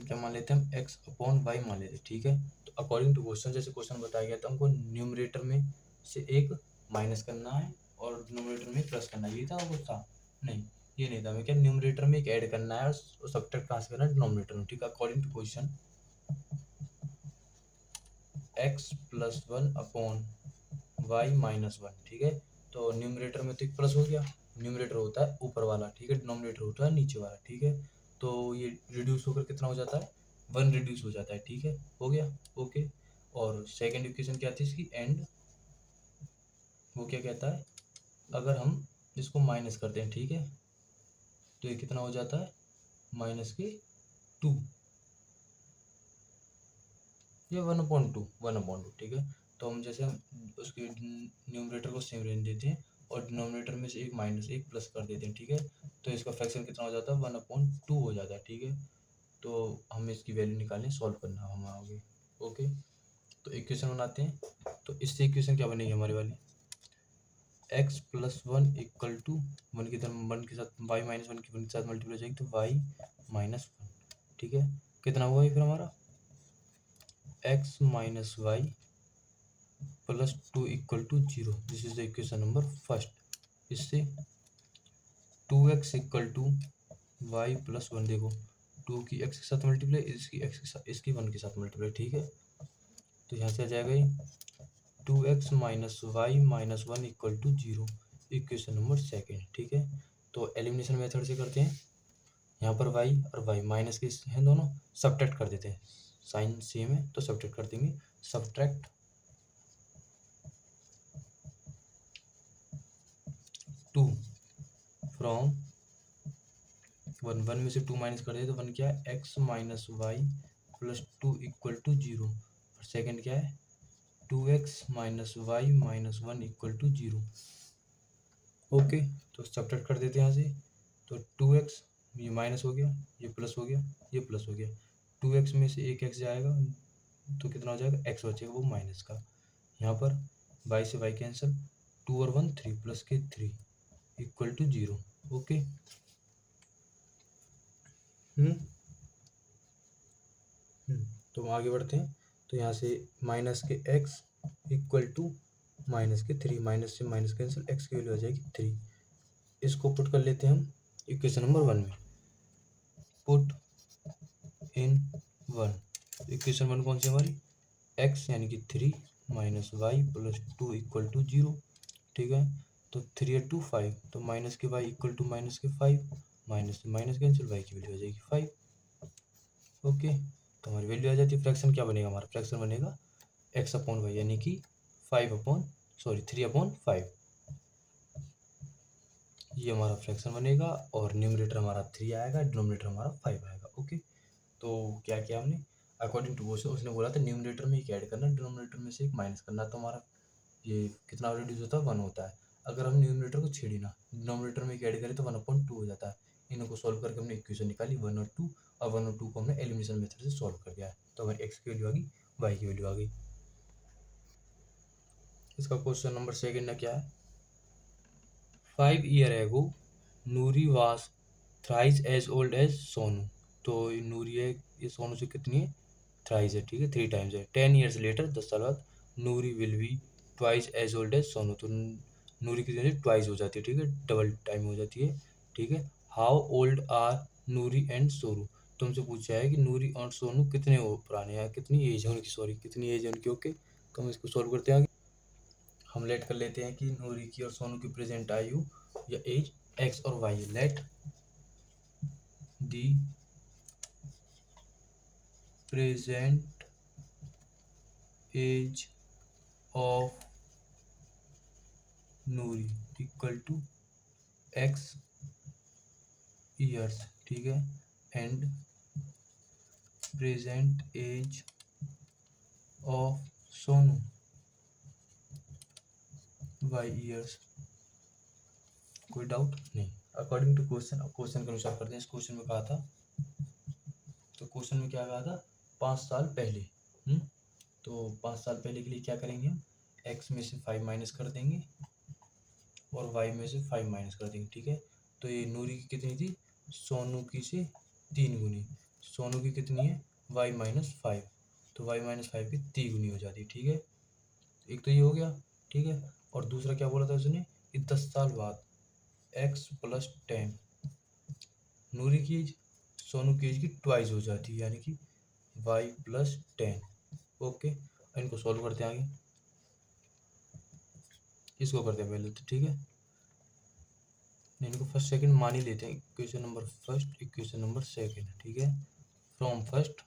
क्या मान लेते हैं हम, x अपॉन वाई मान लेते हैं, ठीक है। तो अकॉर्डिंग टू क्वेश्चन, जैसे क्वेश्चन बताया गया था हमको न्यूमरेटर में से एक माइनस करना है और डिनोमिनेटर में प्लस करना है, ये था वो था नहीं, ये नहीं था, हमें क्या न्यूमरेटर में एक ऐड करना है और सब्ट्रैक्ट कहाँ से करना है, डिनोमिनेटर में, ठीक है। According to question x plus 1 upon y minus 1, ठीक है। तो न्यूमरेटर में तो एक प्लस हो गया, न्यूमरेटर होता है ऊपर वाला, ठीक है, डिनोमिनेटर होता है नीचे वाला, ठीक है। तो ये रिड्यूस होकर कितना हो जाता है, 1 रिड्यूस हो जाता है, ठीक है, हो गया, ओके। और सेकेंड इक्वेशन क्या थी इसकी, एंड, वो क्या कहता है, अगर हम इसको माइनस करते हैं, ठीक है, तो ये कितना हो जाता है, -2 या 1/2, ठीक है। तो हम जैसे हम उसके न्यूमरेटर को सेम रहने देते हैं और डिनोमिनेटर में से एक माइनस एक प्लस कर देते हैं, ठीक है। तो इसका फ्रैक्शन कितना हो जाता है, 1/2 हो जाता है, ठीक है। तो हमें इसकी वैल्यू निकालनी, सॉल्व करना हम आगे, ओके। तो इक्वेशन बनाते हैं, तो इससे इक्वेशन क्या बनेगी हमारी वाली, x प्लस 1 इक्वल टू 1 की तरफ 1 के साथ y माइनस 1 की 1 के साथ मल्टीप्लाई हो जाएगी तो y माइनस 1, ठीक है। कितना हुआ ये फिर हमारा, x minus y plus 2 equal to 0, this is the equation number first. इससे 2x equal to Y plus 1, देखो 2 की x के साथ मल्टीप्लाई, इसकी x के साथ, इसकी 1 के साथ मल्टीप्लाई, ठीक है। तो यहाँ से आ जाएगा ये 2x minus y minus 1 equal to 0, equation number second, ठीक है। तो एलिमिनेशन मेथड से करते हैं, यहाँ पर y और y माइनस के हैं दोनों, सब्ट्रैक्ट कर देते हैं, साइन सेम है तो सब्ट्रैक्ट कर देंगे, सब्ट्रैक्ट 2 फ्रॉम 1 में से 2 माइनस कर दे तो 1 क्या है, x minus y plus 2 equal to 0, और सेकेंड क्या है 2x minus y minus 1 equal to 0, okay. तो सब्ट्रैक्ट कर देते हैं यहाँ से, तो 2x, ये माइनस हो गया, ये प्लस हो गया, ये प्लस हो गया, 2x में से एक x जाएगा तो कितना हो जाएगा, x बचेगा वो माइनस का, यहाँ पर y से y कैंसिल, 2 और 1 3 प्लस के 3 इक्वल टू 0, ओके। हम्म तो हम आगे बढ़ते हैं, तो यहाँ से माइनस के x इक्वल टू माइनस के 3, माइनस से माइनस कैंसिल, x की वैल्यू आ जाएगी 3, इसको पुट कर लेते हैं हम इक्वेशन नंबर 1 में, पुट इन 1, इक्वेशन 1 कौन सी हमारी, x यानी कि 3 minus y plus 2 equal to 0, ठीक है। तो 3 और 2 5, तो माइनस के y इक्वल टू माइनस के 5, माइनस से माइनस कैंसिल, y की वैल्यू आ जाएगी 5, ओके। तो हमारी वैल्यू आ जाती है, फ्रैक्शन क्या बनेगा हमारा, फ्रैक्शन बनेगा x अपॉन वाई यानी कि 3/5, ये हमारा फ्रैक्शन बनेगा और न्यूमरेटर हमारा 3 आएगा, डिनोमिनेटर हमारा 5 आएगा, ओके। तो क्या किया हमने, अकॉर्डिंग टू क्वेश्चन उसने बोला था न्यूमरेटर में एक ऐड करना, डिनोमिनेटर में से एक माइनस करना, तो हमारा ये कितना रिड्यूस होता है, 1 होता है। अगर हम न्यूमरेटर को छेड़ी ना, डिनोमिनेटर में एक ऐड करें तो 1/2 हो जाता है। इनको सॉल्व करके हमने इक्वेशन निकाली 1 और 2, और 1 और 2 को हमने एलिमिनेशन मेथड से सॉल्व कर दिया है, तो हमारी x की वैल्यू आ गई, y की वैल्यू आ गई। इसका क्वेश्चन नंबर सेकेंड क्या है, 5 years ago Noori was thrice as old as Sonu, तो नूरी है, ये सोनू से कितनी है, थ्राइस है, ठीक है, 3 टाइम्स है। 10 years लेटर, 10 साल बाद Noori will be twice as old as Sonu, तो नूरी की वजह ट्वाइस हो जाती है, ठीक है, डबल टाइम हो जाती है, ठीक है। How old are Noori and Sonu, तुमसे पूछा है कि नूरी और सोनू कितने पुराने हैं, कितनी एज है उनकी, सॉरी कितनी एज है उनकी, ओके। तो हम इसको सॉल्व करते हैं आगे, हम लेट कर लेते हैं कि नूरी की और सोनू की प्रेजेंट आयु या एज एक्स और y, let the present age of Noori equal to x years, ठीक है, and present age of Sonu y years. कोई डाउट नहीं? अकॉर्डिंग टू क्वेश्चन, क्वेश्चन के अनुसार करते हैं। इस क्वेश्चन में कहा था, तो क्वेश्चन में क्या कहा था, 5 साल पहले। तो 5 साल पहले के लिए क्या करेंगे हम, एक्स में से 5 माइनस कर देंगे और वाई में से 5 माइनस कर देंगे, ठीक है। तो ये नूरी की कितनी थी, सोनू की से 3 गुनी, सोनू की कितनी है, वाई माइनस 5, तो वाई माइनस 5 की 3 गुनी हो जाती है, ठीक है। एक तो ये हो गया, ठीक है। और दूसरा क्या बोला था उसने कि 10 साल बाद एक्स प्लस 10, नूरी की एज सोनू की एज की ट्वाइस हो जाती है, यानी कि वाई प्लस 10। ओके, इनको सॉल्व करते हैं आगे। इसको करते हैं पहले तो, ठीक है। इनको फर्स्ट सेकंड मान ही लेते हैं, equation number first, equation number second, ठीक है। From first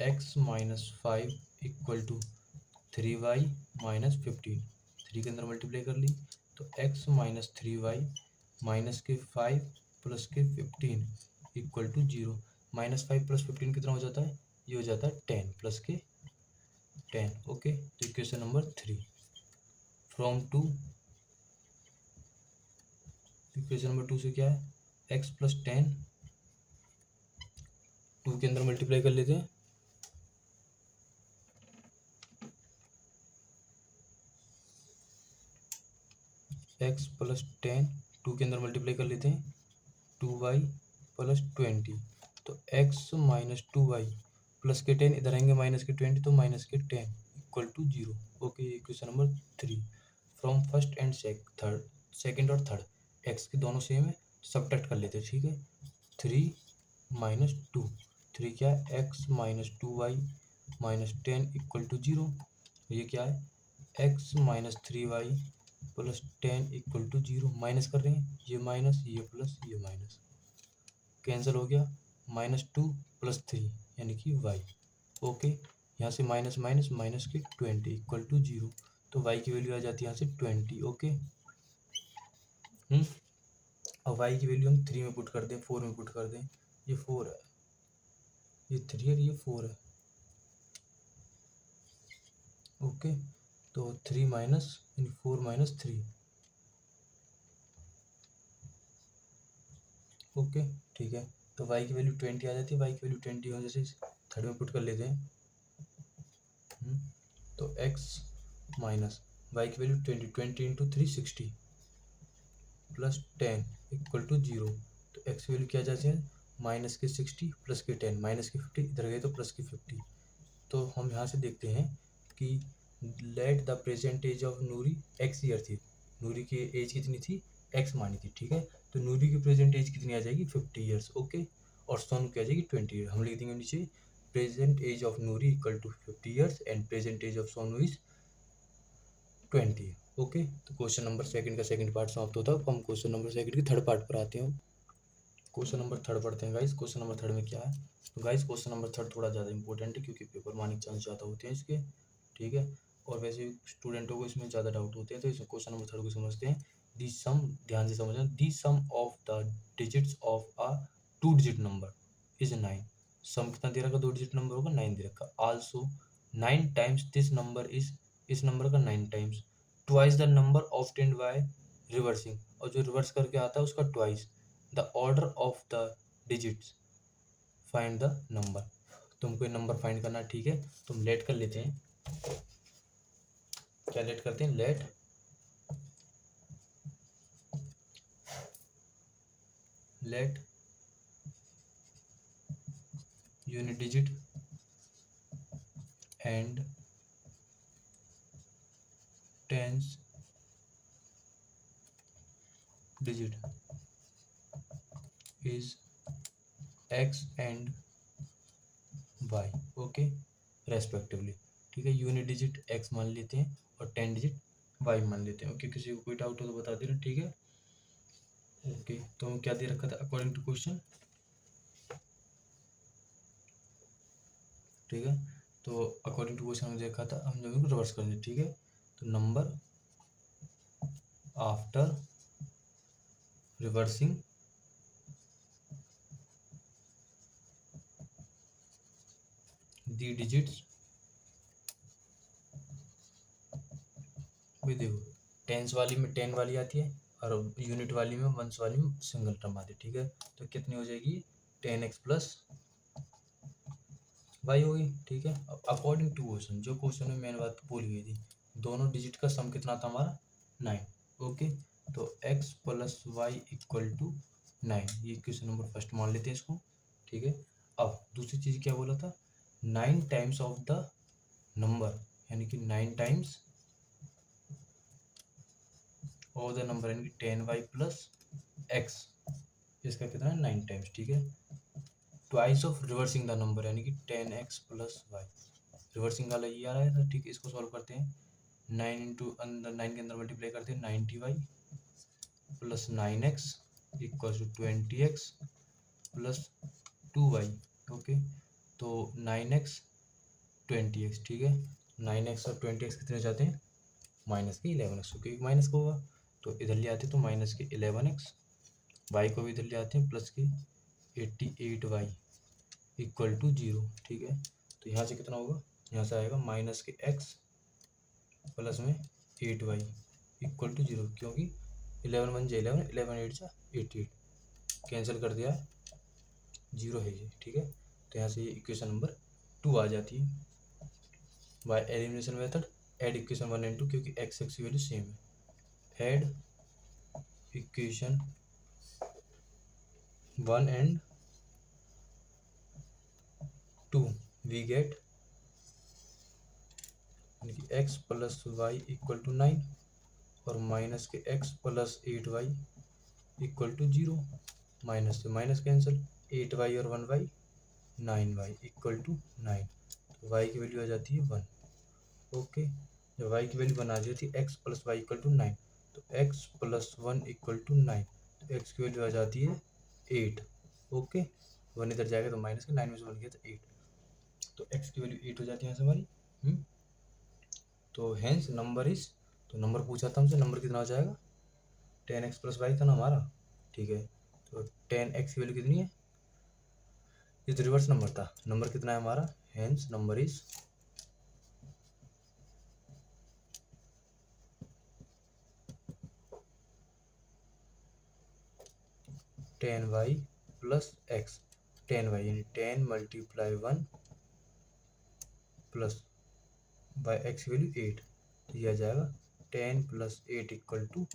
x minus 5 equal to 3y minus 15, 3 के अंदर मल्टीप्लाई कर ली, तो x माइनस 3y माइनस के 5 प्लस के 15 इक्वल टू 0। माइनस 5 प्लस 15 कितना हो जाता है, ये हो जाता है 10 प्लस के 10। ओके, तो equation number 3 from 2, equation number 2 से क्या है, x प्लस 10, 2 के अंदर मल्टीप्लाई कर लेते हैं, x प्लस 10 2 के अंदर मल्टीप्लाई कर लेते हैं, 2y प्लस 20, तो x माइनस 2y प्लस के 10 इधर आएंगे, माइनस के 20, तो माइनस के 10 equal to 0। Okay, equation number 3 from first and third, second और थर्ड x के दोनों सेम है, सब्ट्रैक्ट कर लेते हैं, ठीक है। 3 माइनस 2, 3 क्या है, x minus 2y minus 10 equal to 0। ये क्या है, x minus 3y plus 10 equal to 0। Minus कर रहे हैं, ये माइनस, ये प्लस, ये माइनस, कैंसिल हो गया, -2 + 3 यानी कि y। ओके, यहाँ से माइनस माइनस माइनस के 20 इक्वल टू 0, तो y की वैल्यू आ जाती है यहाँ से 20। ओके, अब y की वैल्यू हम 3 में पुट कर दें, 4 में पुट कर दें, ये 4 है, ये 3 है, ये 4 है। ओके, तो 3 माइनस 4 माइनस 3। ओके, ठीक है, तो y की वैल्यू 20 आ जाती है, y की वैल्यू 20 हो जैसे थर्ड में पुट कर लेते हैं। तो x माइनस y की value 20, 20 into 3 60 plus 10 equal to 0। तो x की वैल्यू क्या जाती है, माइनस के 60 प्लस के 10, माइनस के 50 इधर गए तो प्लस के 50। तो हम यहाँ से देखते हैं कि let the present age of Noori x year थी, नूरी की एज कितनी थी, x मानी थी, ठीक है। तो नूरी की प्रेजेंट एज कितनी आ जाएगी, 50 ईयर्स। ओके, और सोनू की आ जाएगी 20 ईयर। हम लिख देंगे नीचे present age of Noori equal to 50 years and present age of Sonu is 20। Okay, तो क्वेश्चन नंबर सेकंड का सेकंड पार्ट समाप्त होता है। अब हम क्वेश्चन नंबर सेकंड के थर्ड पार्ट पर आते हैं। क्वेश्चन नंबर थर्ड पढ़ते हैं गाइस। क्वेश्चन नंबर थर्ड में क्या है, तो गाइस क्वेश्चन नंबर थर्ड थोड़ा ज़्यादा इंपॉर्टेंट है क्योंकि पेपर मारने के चांस ज़्यादा होते हैं इसके, ठीक है। और वैसे स्टूडेंटों को इसमें ज़्यादा डाउट होते हैं, तो इस क्वेश्चन नंबर थर्ड को समझते हैं। दी सम, ध्यान से समझना, the sum of the digits of a 2 digit number is 9। Sum कितना दे रखा, 2 डिजिट नंबर होगा, 9 दे रखा। Also 9 times this number is, इस नंबर का 9 times, twice the number obtained by reversing, और जो रिवर्स करके आता है उसका twice the order of the digits, find the number. तुमको नंबर फाइंड करना, ठीक है। तुम लेट कर लेते हैं, क्या लेट करते हैं, let let unit digit and tens digit is x and y, okay, respectively, ठीक है। यूनिट डिजिट एक्स मान लेते हैं और 10 डिजिट वाई मान लेते हैं। ओके, किसी को कोई डाउट हो तो बता देना, ठीक है। ओके, तो हम क्या दे रखा था अकॉर्डिंग टू क्वेश्चन, ठीक है। तो अकॉर्डिंग टू क्वेश्चन हमने देखा था, हम लोग रिवर्स कर दें, ठीक है। तो नंबर आफ्टर रिवर्सिंग दी डिजिट्स, भी देखो टेंस वाली में 10 वाली आती है और यूनिट वाली में वंस वाली में सिंगल टर्म आती है, ठीक है। तो कितनी हो जाएगी 10x प्लस वाई होगी, ठीक है। अब अकॉर्डिंग टू क्वेश्चन, जो क्वेश्चन में मैंने बात बोली हुई थी, दोनों डिजिट का सम कितना था हमारा 9, ओके। तो x plus y equal to 9, ये क्वेश्चन नंबर फर्स्ट मान लेते हैं इसको, ठीक है। अब दूसरी चीज क्या बोला था, 9 टाइम्स ऑफ द नंबर, यानी कि 9 टाइम्स और द नंबर, यानी कि 10y प्लस एक्स, इसका कितना है 9 टाइम्स, ठीक है। Twice of reversing the number, यानी कि 10x प्लस वाई, रिवर्सिंग वाला ये आ रहा है, ठीक है। इसको सॉल्व करते हैं, 9 इंटू अंदर 9 के अंदर मल्टीप्लाई करते हैं, 90y plus 9x equal to 20x plus 2y, okay. तो 9x 20x, ठीक है। 9x और 20x कितने हो जाते हैं, माइनस के 11x, क्योंकि माइनस का होगा तो इधर ले आते हैं, तो माइनस के 11x, वाई को भी इधर ले आते हैं, प्लस के 88y इक्वल टू 0, ठीक है। तो यहाँ से कितना होगा, यहाँ से आएगा माइनस के x प्लस में 8y इक्वल टू 0, क्योंकि 11 वन जा 11, 11 एट जा 88, कैंसिल कर दिया, 0 है ये, ठीक है। तो यहाँ से ये इक्वेशन नंबर 2 आ जाती है। By elimination method add equation 1 and 2, क्योंकि x की वैल्यू सेम है। Add equation 1 and 2, we get x plus y equal to 9 और माइनस के x plus 8y equal to 0, minus से माइनस कैंसिल, 8y और 1y 9y इक्वल टू 9, तो y की वैल्यू आ जाती है 1, ओके। जब y की वैल्यू 1 आ जाती है, x plus y equal to 9, तो x प्लस 1 इक्वल टू 9, तो x की वैल्यू आ जाती है 8, ओके। 1 इधर जाएगा तो माइनस के 9 में से 1 गया तो 8, तो x की वैल्यू 8 हो जाती है यहाँ से हमारी। तो हेंस नंबर इज, तो नंबर पूछा था हमसे, नंबर कितना हो जाएगा 10x प्लस वाई था ना हमारा, ठीक है। तो 10x की वैल्यू कितनी है, ये तो रिवर्स नंबर था, नंबर कितना है हमारा, hence number is 10y plus x, 10y यानी 10 multiply 1 plus by x value 8, तो ये आ जाएगा 10 प्लस 8 इक्वल टू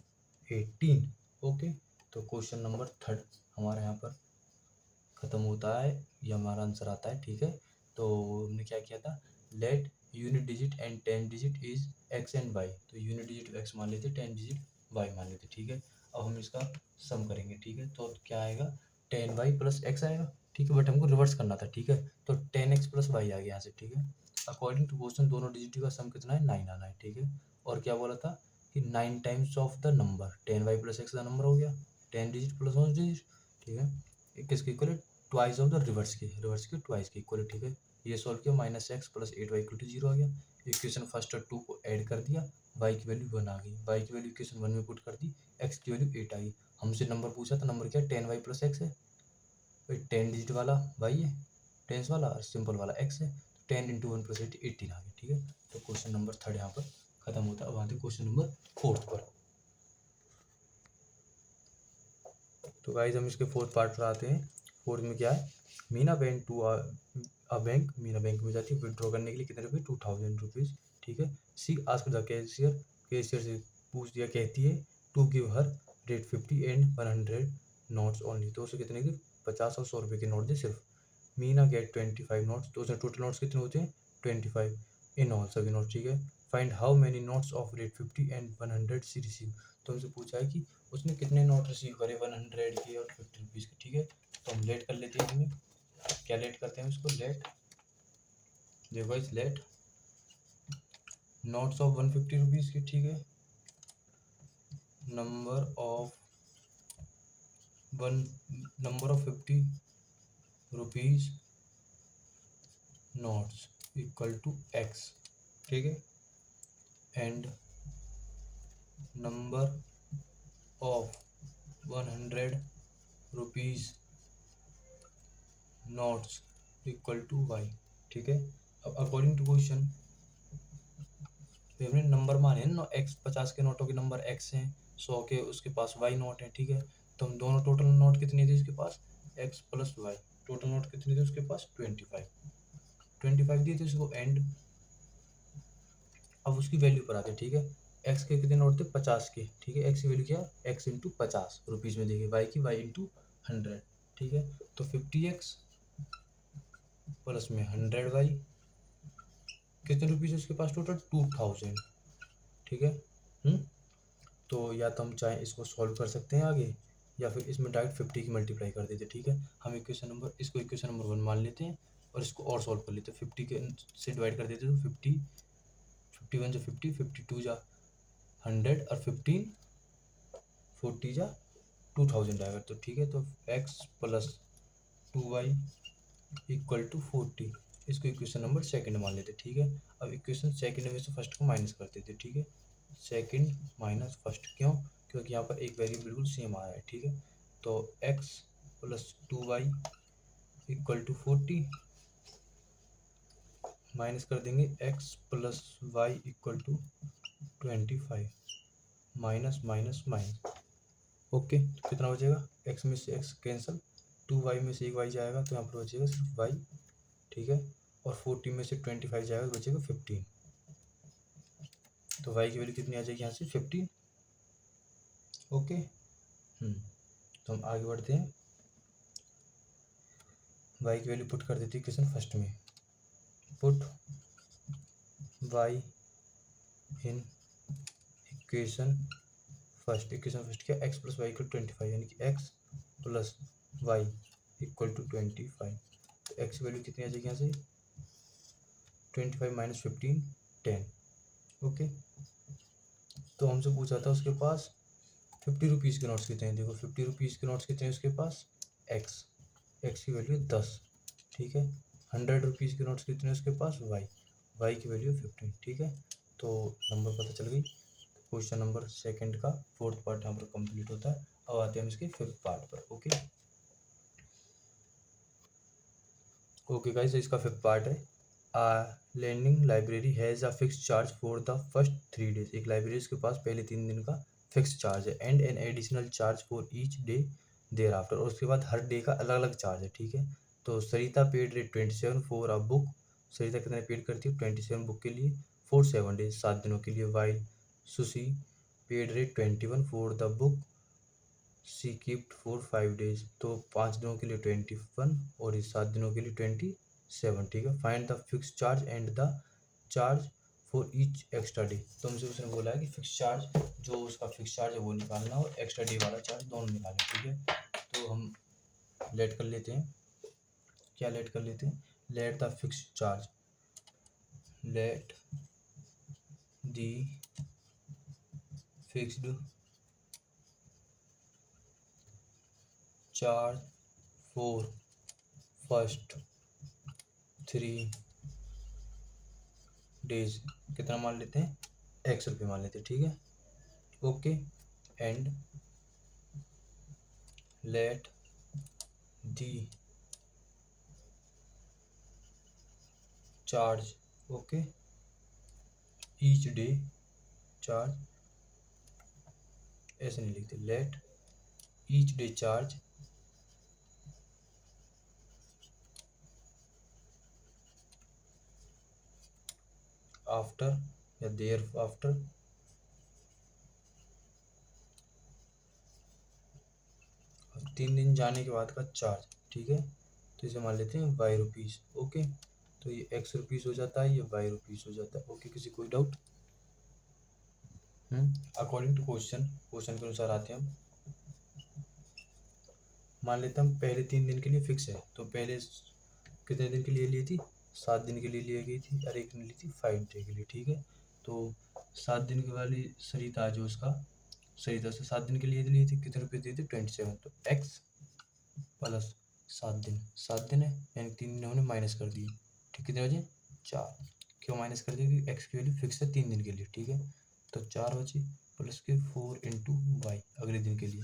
18, ओके। तो क्वेश्चन नंबर 3 हमारे यहाँ पर ख़त्म होता है, ये हमारा आंसर आता है, ठीक है। तो हमने क्या किया था, let unit digit and 10 digit is x and y, तो यूनिट डिजिट एक्स मान लेते, 10 डिजिट वाई मान लेते, ठीक है। अब हम इसका सम करेंगे, ठीक है। तो क्या आएगा 10y प्लस एक्स आएगा, ठीक है, बट हमको रिवर्स करना था, ठीक है। तो 10x प्लस वाई आ गया यहाँ से, ठीक है। अकॉर्डिंग टू क्वेश्चन दोनों डिजिट का सम कितना है 9 आना है, ठीक है। और क्या बोला था कि 9 times of the number 10y plus x का नंबर हो गया, 10 डिजिट प्लस 1 डिजिट, ठीक है। किसके इक्वल है, ट्वाइस ऑफ द रिवर्स के ट्वाइस के इक्वल है, ठीक है। ये सॉल्व किया, minus x plus 8y equal to 0 आ गया। इक्वेशन फर्स्ट और 2 को ऐड कर दिया, y की वैल्यू 1 आ गई, y की वैल्यू इक्वेशन 1 में पुट कर दी, x की वैल्यू 8 आ गई। हमसे नंबर पूछा था, नंबर क्या है 10y प्लस एक्स है, भाई 10 डिजिट वाला y है, टेंस वाला और सिंपल वाला x है, 10 इंटू 1 प्लस 8 18 आ गया, ठीक है। तो क्वेश्चन नंबर 3 यहाँ पर खत्म होता है। अब आते क्वेश्चन नंबर 4 पर। तो गाइस हम इसके 4th पार्ट पर आते हैं। 4th में क्या है, Meena bank to a bank, Meena bank में जाती है विड्रॉ करने के लिए, कितने रुपये 2000 रुपीज़, ठीक है। She asked the cashier, cashier से पूछ दिया, कहती है to give her rate 50 and 100 notes only, तो उसे कितने की 50 और 100 रुपये के नोट दे सिर्फ। मीना गेट 25 नोट्स, तो उसमें टोटल नोट्स कितने होते हैं 25 इन ऑल, सभी नोट्स, ठीक है। Find how many notes of rate 50 and 100 she receive, तो हमसे पूछा है कि उसने कितने नोट रिसीव करे 100 के और 50 रुपीज़ के, ठीक है। तो हम लेट कर लेते हैं, इसमें क्या लेट करते हैं इसको, लेट, देखो इस लेट नोट्स ऑफ 150 रुपीज़ के, ठीक है, number of 50 rupees notes equal to x, ठीक है, and number of 100 rupees notes equal to y, ठीक है। अब अकॉर्डिंग टू क्वेश्चन हमने नंबर माने हैं ना, एक्स 50 के नोटों के नंबर एक्स हैं, 100 के उसके पास वाई नोट है, ठीक है। तो हम दोनों टोटल नोट कितनी थी उसके पास, x plus y, total note कितनी थी उसके पास 25 दिए थे उसको, एंड अब उसकी वैल्यू पर आते, ठीक है। एक्स के कितने नोट थे 50 के, ठीक है, एक्स की वैल्यू क्या, एक्स इंटू 50 रुपीज़ में देखिए, वाई की वाई इंटू 100, ठीक है। तो 50x प्लस में 100y, कितने रुपीज़ उसके पास टोटल 2000, ठीक है। तो या तो हम चाहे इसको सॉल्व कर सकते हैं आगे, या फिर इसमें डायरेक्ट 50 की मल्टीप्लाई कर देते, ठीक है। हम इसको इक्वेशन नंबर 1 मान लेते हैं और इसको और सॉल्व कर लेते हैं, 50 के से डिवाइड कर देते तो 51 जा 50, 52 जा 100 और 15 40 जा 2000 आएगा, तो ठीक है। तो x plus 2y equal to 40, इसको इक्वेशन नंबर सेकंड मान लेते, ठीक है। अब इक्वेशन सेकंड में से फर्स्ट को माइनस कर देते, ठीक है, सेकंड माइनस फर्स्ट, क्यों, क्योंकि यहाँ पर एक वैल्यू बिल्कुल सेम आया है, ठीक है। तो x plus 2y equal to 40 minus कर देंगे x plus y equal to 25, minus minus minus, ओके। तो कितना बचेगा, x में से x कैंसिल, 2y में से एक y जाएगा तो यहाँ पर बचेगा सिर्फ y, ठीक है, और 40 में से 25 जाएगा तो बचेगा 15, तो y की वैल्यू कितनी आ जाएगी यहाँ से 15, ओके। तो हम आगे बढ़ते हैं, y की वैल्यू पुट कर देते हैं क्वेश्चन फर्स्ट में, put y in equation first क्या, x प्लस वाई इक्वल 25, यानी कि x plus y equal to 25, तो x की वैल्यू कितनी आ जाएगी यहाँ से 25 माइनस 15 10, ओके। तो हमसे पूछा था उसके पास 50 रुपीज़ के नोट्स कितने हैं, देखो 50 रुपीज़ के नोट्स कितने हैं उसके पास, x की वैल्यू 10, ठीक है। 100 रुपीज़ के नोट्स कितने हैं उसके पास, y की वैल्यू 15, ठीक है। तो नंबर पता चल गई। क्वेश्चन नंबर सेकंड का फोर्थ पार्ट यहाँ पर कंप्लीट होता है। अब आते हैं हम इसके फिफ्थ पार्ट पर, ओके गाइस, इसका फिफ्थ पार्ट है, learning library has a fixed charge for the first 3 days, एक लाइब्रेरी के पास पहले 3 दिन का फिक्स चार्ज है, and an additional charge for each day thereafter, और उसके बाद हर डे का अलग अलग चार्ज है, ठीक है। तो Sarita paid rate 27 for a book, Sarita कितने पेड करती है 27 बुक के लिए फॉर 7 डेज, 7 दिनों के लिए, while Susy paid rate 21 for the book she kept for 5 days, तो 5 दिनों के लिए 21 और इस 7 दिनों के लिए 27, ठीक है। Find the fix charge and the charge for each extra day, तो हमसे उसने बोला है कि फिक्स चार्ज, जो उसका फिक्स चार्ज है वो निकालना और एक्स्ट्रा डे वाला चार्ज दोनों निकालना, ठीक है। तो हम लेट कर लेते हैं, क्या लेट कर लेते हैं, let the fix charge, let the fixed charge for first 3 days कितना मान लेते हैं, ₹100 मान लेते हैं, ठीक है, okay. And let the charge, okay, each day charge, ऐसे नहीं लिखते, let each day charge after या देयर आफ्टर 3 दिन जाने के बाद का चार्ज, ठीक है। तो इसे मान लेते हैं वाई रुपीज़, ओके। तो ये एक्स रुपीज़ हो जाता है, ये वाई रुपीज़ हो जाता है, ओके। किसी कोई डाउट, अकॉर्डिंग टू क्वेश्चन के अनुसार आते हैं हम, मान लेते हैं हम पहले 3 दिन के लिए फिक्स है, तो पहले कितने दिन के लिए ली थी, 7 दिन के लिए ली गई थी, और एक ने ली थी 5 डे के लिए, ठीक है। तो 7 दिन की वाली सरिता जो उसका सही तरह से 7 दिन के लिए लिए थे, कितने रुपये दिए थे 27। तो x प्लस 7 दिन, 7 दिन है यानी 3 दिन हमने माइनस कर दिए, ठीक, कितने बचे 4। क्यों माइनस कर दिए, क्योंकि एक्स की वैल्यू फिक्स है 3 दिन के लिए, ठीक है। तो 4 बचे प्लस के 4 इंटू वाई अगले दिन के लिए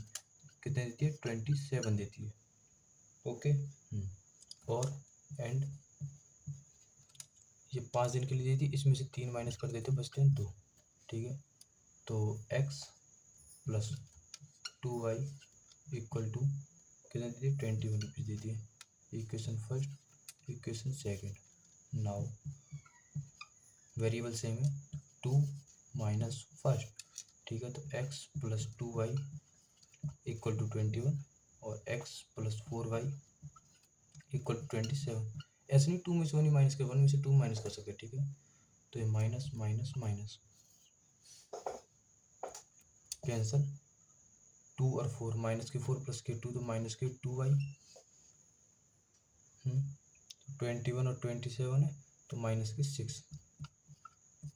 कितने देती है 27 देती है, ओके। और एंड ये 5 दिन के लिए दी थी, इसमें से 3 माइनस कर देते बचते हैं 2, ठीक है। तो x plus 2y equal to कितना देती है 21 रुपीज़ देती है। Equation first, equation second. Now variable same है, 2 माइनस फर्स्ट, ठीक है। तो x plus 2y equal to 21 और x plus 4y equal to 27। ऐसे नहीं 2 में से 1 ही माइनस कर, 1 में से 2 माइनस कर सके, ठीक है। तो ये माइनस माइनस माइनस कैंसल, 2 और 4 माइनस के 4 प्लस के 2 तो माइनस के 2y, 21 और 27 है तो माइनस के 6,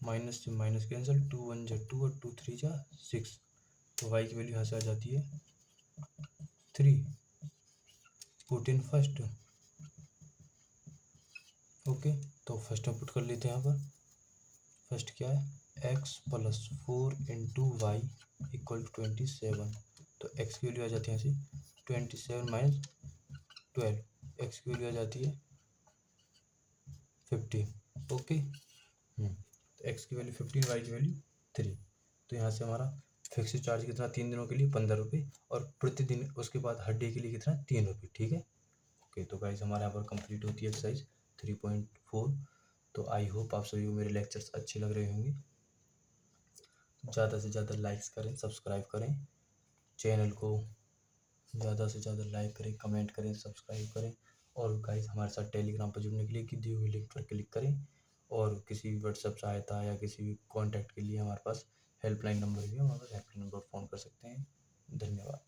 माइनस से माइनस कैंसल, 2 1 जा 2 और 2 3 जा 6। तो y की वैल्यू यहाँ से आ जाती है 3। Put in first, okay. तो फर्स्ट में पुट कर लेते हैं यहाँ पर। फर्स्ट क्या है x plus 4 into y equal to 27। तो x की वैल्यू आ जाती है यहाँ से 27 माइनस 12, x की वैल्यू आ जाती है 15, ओके। तो x की वैल्यू 15, y की वैल्यू 3। तो यहाँ से हमारा फिक्स चार्ज कितना 3 दिनों के लिए 15 रुपये, और प्रतिदिन उसके बाद हर डे के लिए कितना 3 रुपये, ठीक है, ओके। तो गाइस हमारे यहाँ पर कंप्लीट होती है एक्सरसाइज 3.4। तो आई होप आप सभी को मेरे लेक्चर्स अच्छे लग रहे होंगे। ज़्यादा से ज़्यादा लाइक्स करें, सब्सक्राइब करें चैनल को, ज़्यादा से ज़्यादा लाइक करें, कमेंट करें, सब्सक्राइब करें। और गाइस हमारे साथ टेलीग्राम पर जुड़ने के लिए दिए हुए लिंक पर क्लिक करें। और किसी भी व्हाट्सएप सहायता या किसी भी कॉन्टैक्ट के लिए हमारे पास हेल्पलाइन नंबर भी है, हमारे पास हेल्पलाइन नंबर फ़ोन कर सकते हैं। धन्यवाद।